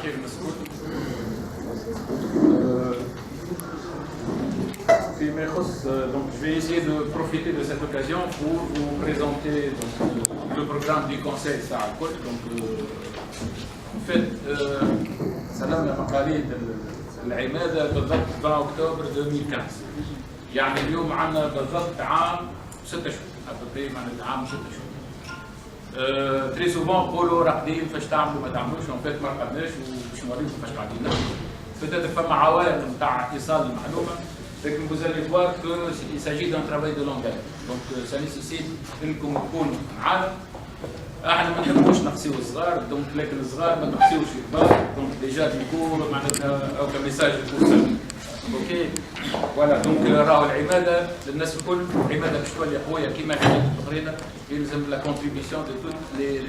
الشيخ مسعود. فيما يخص donc je vais essayer de profiter de cette occasion pour vous présenter donc, le programme du conseil تاع الكل. Donc en fait سلمنا مقاليد العماده بالضبط 20 اكتوبر 2015. يعني اليوم عندنا بالضبط عام 6 شهور ابري معناتها عام 6 شهور. تري سوفون نقولوا راقدين فاش تعملوا ما تعملوش، اون فيت ما رقدناش وباش نوريكم فاش قاعدين نعملوا. peut-être فما عوائق نتاع ايصال المعلومه، لكن vous allez voir qu'il s'agit d'un travail de longue haleine. donc ça nécessite انكم تكونوا معانا. احنا ما نحبوش نقسيو الصغار، دونك لكن الصغار ما نقسيوش الكبار، دونك ديجا ديكور معناتها او كميساج يكون اوكي. فوالا دونك راهو العماده للناس الكل، العماده باش تولي قويه كيما العماده الاخرين، يلزم لا كونتريبيسيون دو توت لي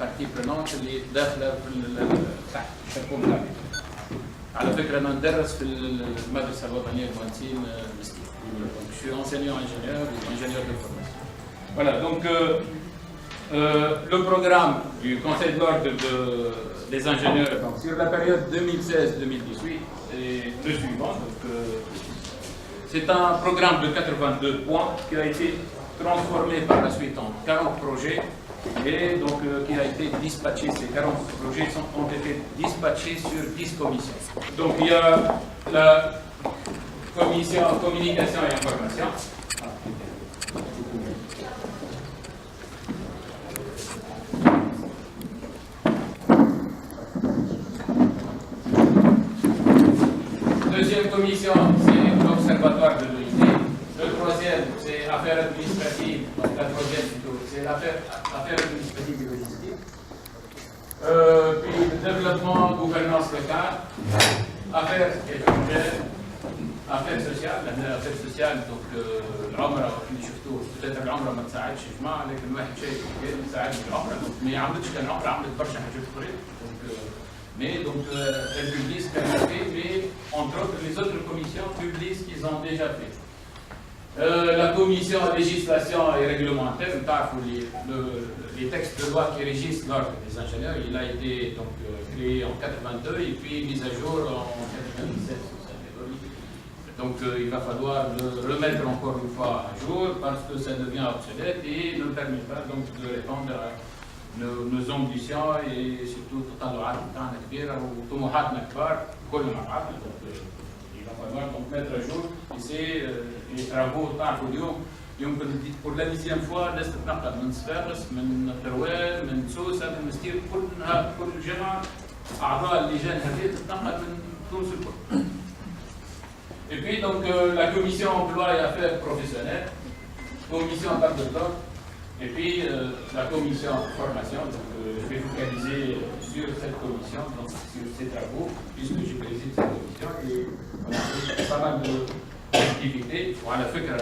بارتي برونونت اللي داخله في تحت الشكون تاعنا. على فكره انا ندرس في المدرسه الوطنيه للمهندسين مسكين. دونك je suis enseignant ingénieur et ingénieur de formation. Voilà donc le programme du Conseil de l'ordre des ingénieurs donc, sur la période 2016-2018 est le suivant. C'est un programme de 82 points qui a été transformé par la suite en 40 projets et donc qui a été dispatché. Ces 40 projets ont été dispatchés sur 10 commissions. Donc il y a la commission communication et information. Deuxième commission, c'est l'Observatoire de l'OIT. Le troisième, c'est affaires administratives. Donc la troisième plutôt, c'est affaires administratives et logistiques. Puis le développement, gouvernance locale, affaires étrangères, affaires sociales. Affaires sociales, donc العمرة اللي شفتوه peut-être العمرة ما تساعدش يا جماعة، لكن الواحد شايف كيف تساعد العمرة، ما عملتش كان عمرة، عملت برشا حاجات أخرى. Mais donc, elles publient ce qu'elles ont fait, mais entre autres, les autres commissions publient ce qu'ils ont déjà fait. La commission législation et réglementaire, les textes de loi qui régissent l'ordre des ingénieurs, il a été donc, créé en 82 et puis mis à jour en 97. Donc, il va falloir le remettre encore une fois à jour parce que ça devient obsolète et ne permet pas donc, de répondre à nos ambitions et surtout التطلعات بتاعنا كبيره وطموحاتنا كبار كل مع بعض. il va falloir donc mettre à jour et c'est les travaux تعرفوا اليوم يمكن pour la 10e fois الناس تتنقل من صفاقس من قروان من سوسه من مستير كل جمعه اعضاء اللجان هذه تتنقل من تونس الكل. Et puis donc la commission emploi et affaires professionnelles, commission table de top. Et puis la commission formation, donc, je vais focaliser sur cette commission, donc sur ces travaux, puisque je préside cette commission et on a fait pas mal d'activités. وعلى فكرة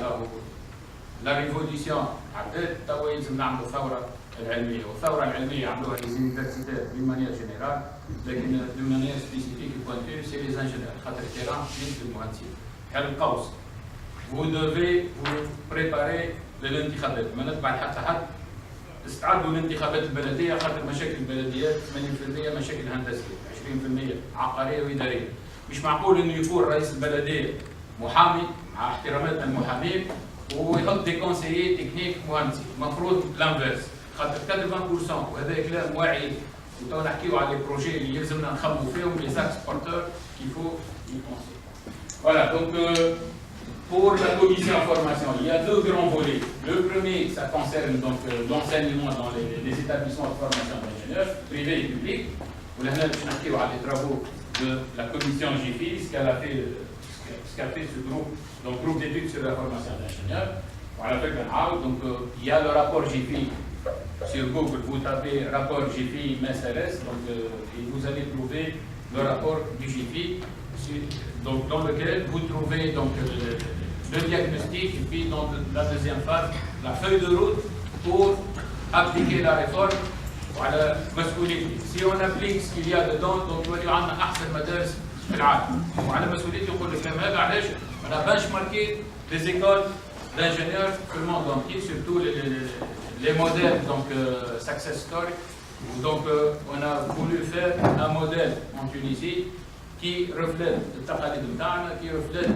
la révolution عدت توا يلزم نعملوا ثورة العلمية، والثورة العلمية عملوها les universitaires d'une manière générale، لكن d'une manière spécifique et pointue c'est les ingénieurs، خاطر التيران مش المهندسين. كالقوس vous devez vous préparer للانتخابات، ما نتبع حتى حد. استعدوا للانتخابات البلديه خاطر مشاكل البلديات 80% مشاكل هندسيه، 20% عقاريه واداريه. مش معقول انه يكون رئيس البلديه محامي مع احتراماتنا المحامين ويحط دي كونسيي تكنيك مهندسين، المفروض لانفيرس خاطر 80% وهذا كلام واعي. وتو نحكيو على لي بروجي اللي يلزمنا نخمموا فيهم لي زاكس بورتور كي فو y penser. Voilà donc pour la commission formation, il y a deux grands volets. Le premier, ça concerne donc l'enseignement dans les établissements de formation d'ingénieurs, privés et publics. Vous l'avez vu à les travaux de la commission GFI, ce qu'a fait ce groupe, donc groupe d'études sur la formation d'ingénieurs. Voilà, donc il y a le rapport GFI sur Google. Vous tapez rapport GFI MSRS, donc et vous allez trouver le rapport du GFI. Donc, dans lequel vous trouvez donc, le diagnostic et puis dans la deuxième phase, la feuille de route pour appliquer la réforme. Voilà, si on applique ce qu'il y a dedans, donc on va avoir أحسن مدارس في العالم. وعلى مسؤوليتي يقول الكلام هذا علاش أنا benchmarké des écoles d'ingénieurs في le monde entier, surtout les modèles donc success story Donc, on a voulu faire un modèle en Tunisie qui reflète le taqalid mta'na, qui reflète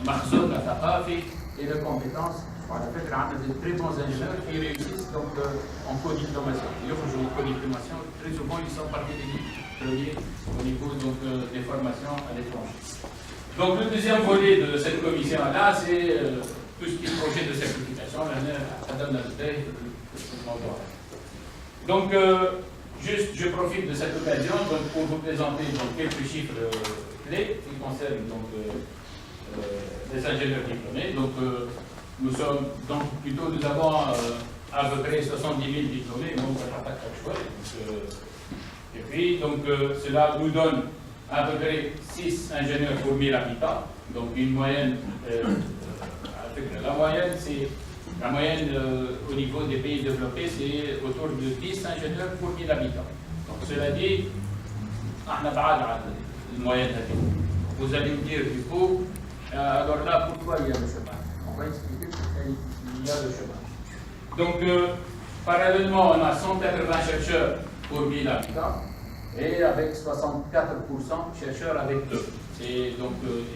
makhzoun al-thaqafi et les compétences. On a fait des très bons ingénieurs qui réussissent donc, en codiplomation. Ils en codiplomation, très souvent ils sont parmi les premiers au niveau donc, des formations à l'étranger. Donc le deuxième volet de cette commission-là, c'est tout ce qui est projet de certification. Donc, juste, je profite de cette occasion donc, pour vous présenter donc, quelques chiffres clés qui concernent donc, les ingénieurs diplômés. Donc, nous sommes donc plutôt, nous avons à peu près 70 000 diplômés, et puis donc cela nous donne à peu près 6 ingénieurs pour 1000 habitants, donc une moyenne. La moyenne au niveau des pays développés, c'est autour de 10 ingénieurs pour 1000 habitants. Donc cela dit, on a pas la moyenne. Vous allez me dire du coup, alors là, pourquoi il y a le chemin? On va expliquer pourquoi il y a le chemin. Donc, parallèlement, on a 180 chercheurs pour 1000 habitants et avec 64% chercheurs avec 2. Et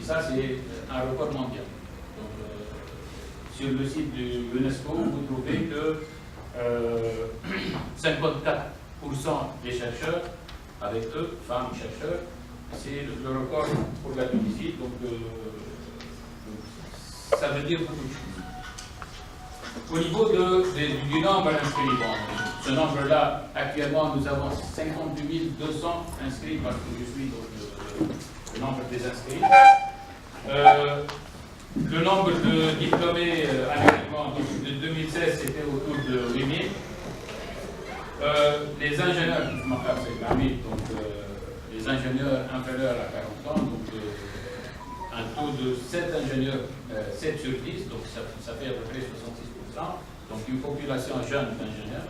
ça, c'est un record mondial. Sur le site de l'UNESCO, vous trouvez que 54% des chercheurs, avec eux, femmes chercheurs, c'est le record pour la Tunisie. Donc, ça veut dire beaucoup de choses. Au niveau du nombre inscrit, bon, ce nombre-là, actuellement, nous avons 58 200 inscrits, parce que je suis donc, le nombre des inscrits. Le nombre de diplômés annuellement de 2016, c'était autour de 8 000. Les ingénieurs, donc les ingénieurs inférieurs à 40 ans, donc un taux de 7 ingénieurs, 7 sur 10, donc ça fait à peu près 66%, donc une population jeune d'ingénieurs.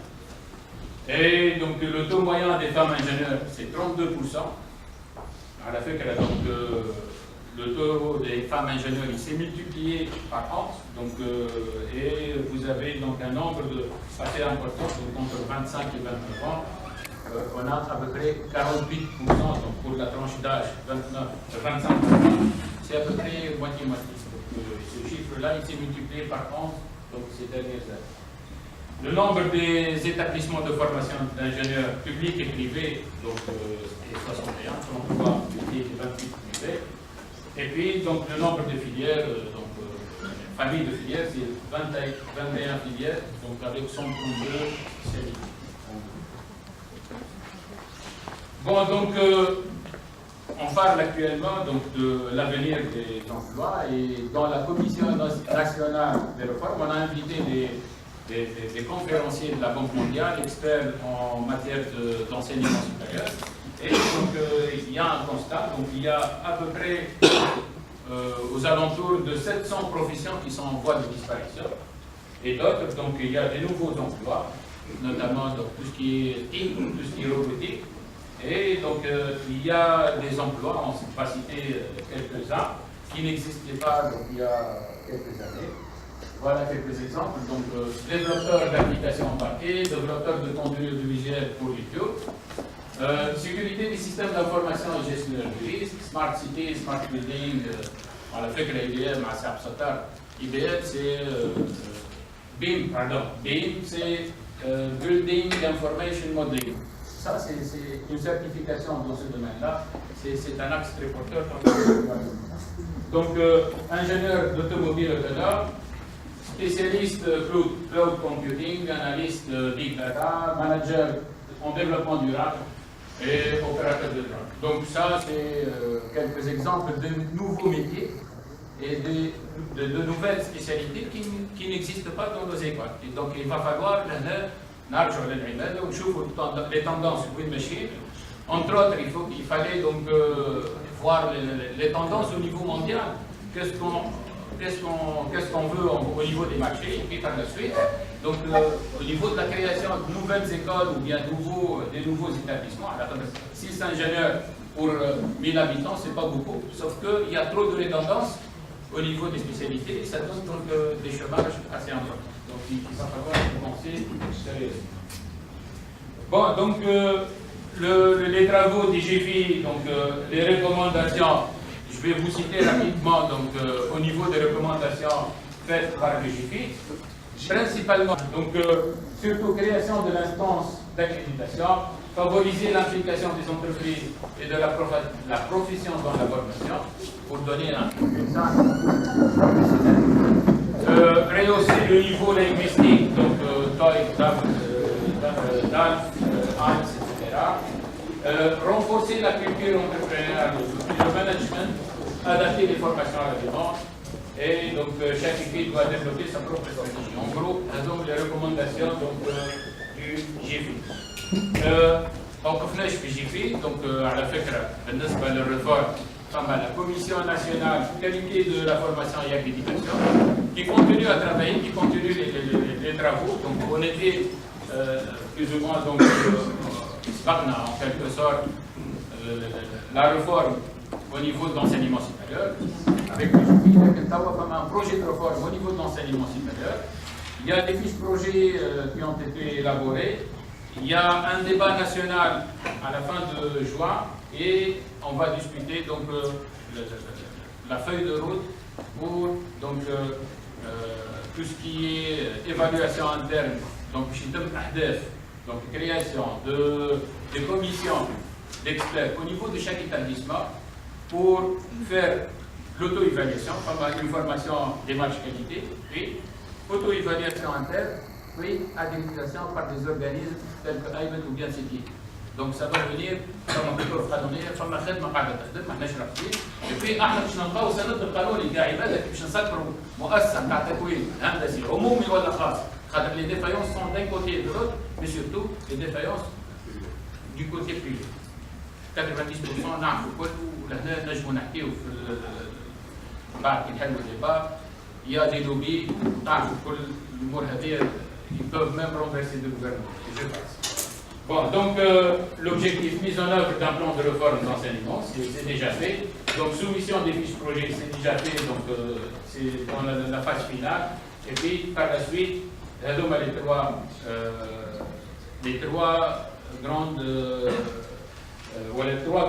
Et donc le taux moyen des femmes ingénieurs, c'est 32%. À la fin qu'elle a donc le taux des femmes ingénieurs, il s'est multiplié par an, donc, et vous avez donc un nombre assez important, donc entre 25 et 29 ans, on a à peu près 48%, donc pour la tranche d'âge 25%, c'est à peu près moitié-moitié. Ce chiffre-là, il s'est multiplié par an, donc ces dernières années. Le nombre des établissements de formation d'ingénieurs publics et privés, donc c'est 61, 33 publics et 28 privés. Et puis, donc, le nombre de filières, famille de filières, c'est 21 filières, donc avec 132 séries. Bon, donc, on parle actuellement donc, de l'avenir des emplois et dans la Commission nationale des réformes, on a invité des conférenciers de la Banque mondiale, experts en matière d'enseignement supérieur. Et donc, il y a un constat, donc il y a à peu près aux alentours de 700 professions qui sont en voie de disparition. Et d'autres, donc il y a des nouveaux emplois, notamment donc, tout ce qui est TIC, tout ce qui est robotique. Et donc, il y a des emplois, on va citer quelques-uns, qui n'existaient pas donc, il y a quelques années. Voilà quelques exemples. Donc, développeur d'applications embarquées, développeur de contenu audiovisuel pour YouTube. Sécurité des systèmes d'information et gestionnaire du risque, Smart City, Smart Building, on l'a fait que la IBM à Saab-Satar. IBM, c'est BIM, pardon. BIM, c'est Building Information Modeling. Ça, c'est une certification dans ce domaine-là. C'est un axe très porteur. Donc, ingénieur d'automobile autonome, spécialiste cloud computing, analyste big data, manager en développement durable et opérateur de drone. Donc ça, c'est quelques exemples de nouveaux métiers et de nouvelles spécialités qui n'existent pas dans nos écoles. Et donc il va falloir les tendances, entre autres, il fallait donc voir les tendances au niveau mondial. Qu'est-ce qu'on veut au niveau des marchés, et puis par la suite, donc au niveau de la création de nouvelles écoles ou bien des nouveaux établissements, 6 ingénieurs pour 1000 habitants, c'est pas beaucoup, sauf qu'il y a trop de redondance au niveau des spécialités et ça donne donc des chômages assez importants. Donc il va falloir penser sérieusement. Bon, donc les travaux des GFI, donc les recommandations, je vais vous citer rapidement donc, au niveau des recommandations faites par les GFI, principalement, donc surtout création de l'instance d'accréditation, favoriser l'implication des entreprises et de la profession dans la formation, pour donner un rehausser le niveau linguistique, donc TOEIC, DALF, IELTS, etc. Renforcer la culture entrepreneuriale, le management, adapter les formations à la demande, et donc chaque équipe doit développer sa propre stratégie. En gros, donc les recommandations donc, du GFI. موقفناش في جيفي دونك على فكره بالنسبه للريفورم فما la commission nationale qualité de la formation et accréditation qui continue à travailler, qui continue les travaux. Donc on était plus ou moins donc en quelque sorte la réforme au niveau de l'enseignement supérieur avec le GFI, un projet de réforme au niveau de l'enseignement supérieur. Il y a des fiches projets qui ont été élaborées. Il y a un débat national à la fin de juin et on va discuter donc la feuille de route pour donc tout ce qui est évaluation interne, donc création de commissions d'experts au niveau de chaque établissement pour faire l'auto-évaluation, une formation démarche qualité, puis auto-évaluation interne, puis accréditation par des organismes tels que AIMET ou bien CETI. Donc ça va venir فما دكتور قانونيه فما خدمه قاعده تخدم ما احناش رافضين. وفي احنا باش نلقاو سند القانوني كاع عباده باش نسكروا مؤسسه تاع تكوين هندسي عمومي ولا خاص. خاطر لي ديفايونس سون دان كوتي et de l'autre, mais surtout les défaillances du côté privé. 90% نعرفوا الكل ولهنا نجموا نحكيو في بعد كي نحلوا الديبا يا دي لوبي تعرفوا كل الامور هذه. Ils peuvent même renverser le gouvernement. Je passe. Bon, donc l'objectif mise en œuvre d'un plan de réforme d'enseignement, c'est déjà fait. Donc soumission des fiches projets, c'est déjà fait, donc c'est dans la phase finale. Et puis par la suite, les trois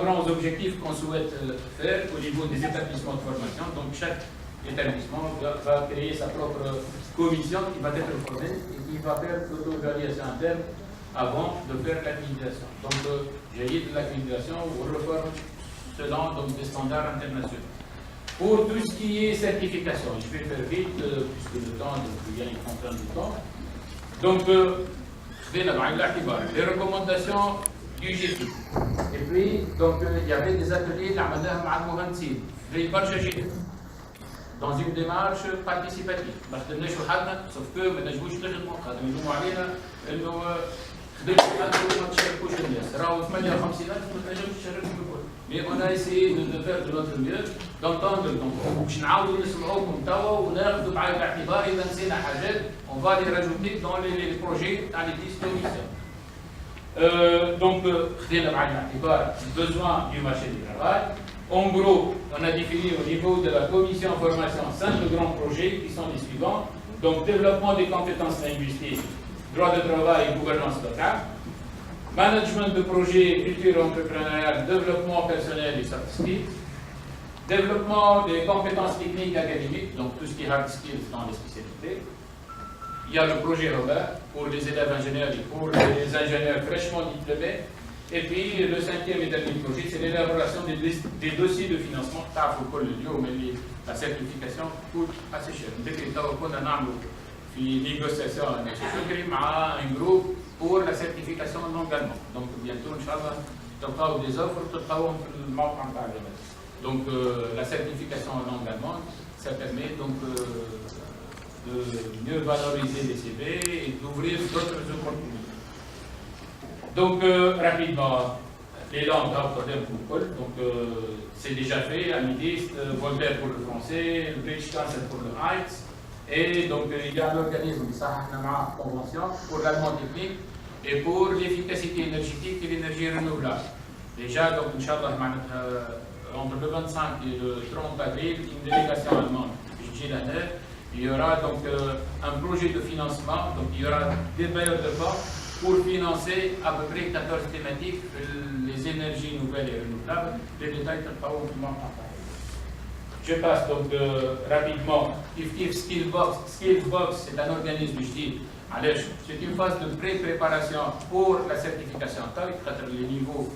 grands objectifs qu'on souhaite faire au niveau des établissements de formation. Donc chaque l'établissement va créer sa propre commission qui va être formée et qui va faire l'auto-évaluation interne avant de faire l'accréditation. Donc, j'ai dit de l'accréditation ou réforme selon donc, des standards internationaux. Pour tout ce qui est certification, je vais faire vite puisque le temps, il y a une contrainte de temps. Donc, les recommandations du GFI. Et puis, donc, il y avait des ateliers dans une démarche participative. ما خدمناش وحدنا sauf que ما نجموش نخدموا خاطر يلوموا علينا انه خدمت وحدكم ما تشاركوش الناس. راهو 58,000 ما تنجمش تشاركهم الكل. Mais on a essayé de faire de notre mieux, d'entendre donc باش نعاودوا نسمعوكم توا وناخذوا بعين الاعتبار اذا نسينا حاجات on va les rajouter dans les projets تاع les 10 commissions. Donc خدينا بعين الاعتبار besoin du marché du travail. En gros, on a défini au niveau de la commission formation 5 grands projets qui sont les suivants. Donc, développement des compétences linguistiques, droit de travail et gouvernance locale, management de projets, culture entrepreneuriale, développement personnel et soft skills, développement des compétences techniques académiques, donc tout ce qui est hard skills dans les spécialités. Il y a le projet Robert pour les élèves ingénieurs et pour les ingénieurs fraîchement diplômés. Et puis le cinquième et dernier projet, c'est l'élaboration des dossiers de financement. La certification coûte assez cher. Dès que nous avons une négociation avec un groupe pour la certification d'engagement. Donc bientôt, Inch'Allah, nous avons des offres pour le. Donc la certification d'engagement, ça permet donc de mieux valoriser les CV et d'ouvrir d'autres opportunités. Donc, rapidement, les langues donc c'est déjà fait, Amidiste, Voltaire pour le français, le British Council pour le IELTS, et donc il y a un organisme qui s'appelle Convention pour l'allemand technique et pour l'efficacité énergétique et l'énergie renouvelable. Déjà, donc, Inch'Allah, entre le 25 et le 30 avril, une délégation allemande, il y aura donc un projet de financement, donc il y aura des bailleurs de fonds pour financer à peu près 14 thématiques, les énergies nouvelles et renouvelables. Les détails sont pas autrement. Je passe donc rapidement. Skillbox, c'est un organisme, je dis, c'est une phase de pré-préparation pour la certification TOEIC. Les niveaux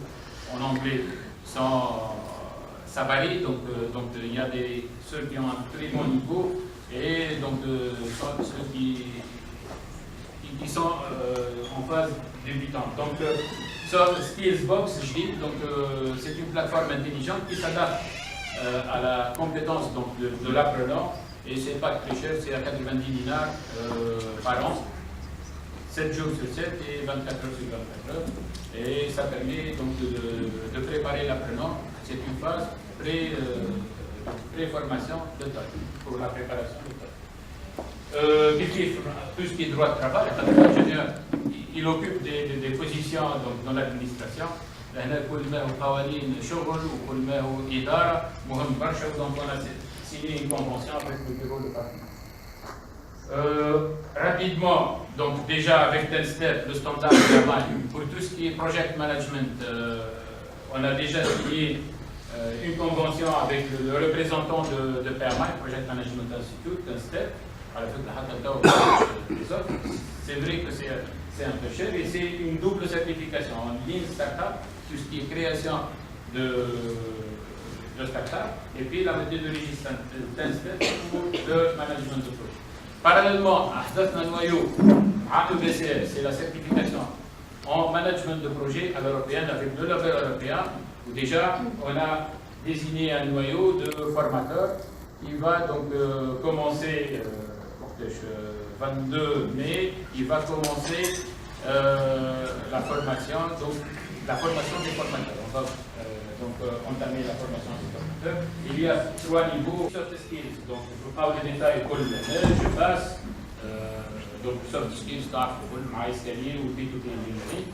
en anglais ça varie, donc il y a ceux qui ont un très bon niveau et donc ceux qui sont en phase débutante. Donc, Skillbox, je dis, c'est une plateforme intelligente qui s'adapte à la compétence donc, de l'apprenant, et c'est pas très cher, c'est à 90 dinars par an, 7 jours sur 7 et 24 heures sur 24 heures, et ça permet donc de préparer l'apprenant. C'est une phase pré-formation de TOEIC, pour la préparation de TOEIC. Tout ce qui est droit de travail, l'ingénieur, il occupe des positions donc, dans l'administration. هنا كل ما هو قوانين شغل وكل ما هو إدارة مهم برشا. Donc on a signé une convention avec le bureau de Paris. Rapidement, donc déjà avec TENSTEP, le standard de PMI, pour tout ce qui est project management, on a déjà signé une convention avec le représentant de PMI, Project Management Institute, TENSTEP. C'est vrai que c'est un peu cher et c'est une double certification en ligne startup, tout ce qui est création de start-up, et puis la méthodologie TENSTEP pour le management de projet. Parallèlement, à EBCL, c'est la certification en management de projet à l'européenne avec le label européen, où déjà on a désigné un noyau de formateurs qui va donc commencer, 22 mai, il va commencer la formation, donc la formation des formateurs. On va entamer la formation des formateurs. Il y a 3 niveaux soft skills. Donc je vous parle des détails pour je passe. Donc soft skills, escalier ou P2P engineering.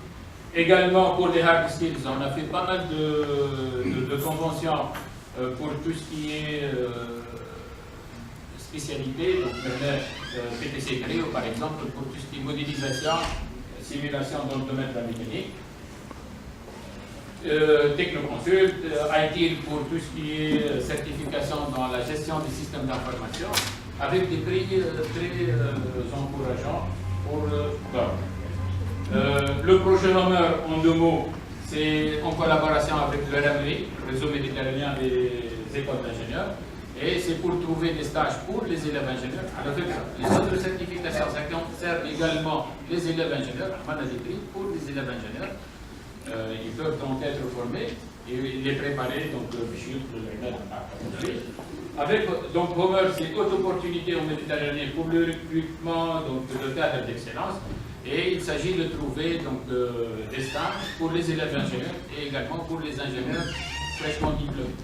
Également pour les hard skills, on a fait pas mal de conventions pour tout ce qui est spécialité, donc PTC Creo par exemple, pour tout ce qui est modélisation, simulation dans le domaine de la mécanique. Technoconsult, IT pour tout ce qui est certification dans la gestion des systèmes d'information, avec des prix très encourageants pour le projet Homer, en 2 mots, c'est en collaboration avec le RMI, Réseau méditerranéen des écoles d'ingénieurs, et c'est pour trouver des stages pour les élèves ingénieurs. Alors, les autres certifications, ça concerne également les élèves ingénieurs, on a des prix pour les élèves ingénieurs. Ils peuvent donc être formés et les préparer, donc avec donc Homer, c'est haute opportunité en Méditerranée pour le recrutement donc, de cadres d'excellence, et il s'agit de trouver donc, des stages pour les élèves ingénieurs et également pour les ingénieurs fraîchement diplômés.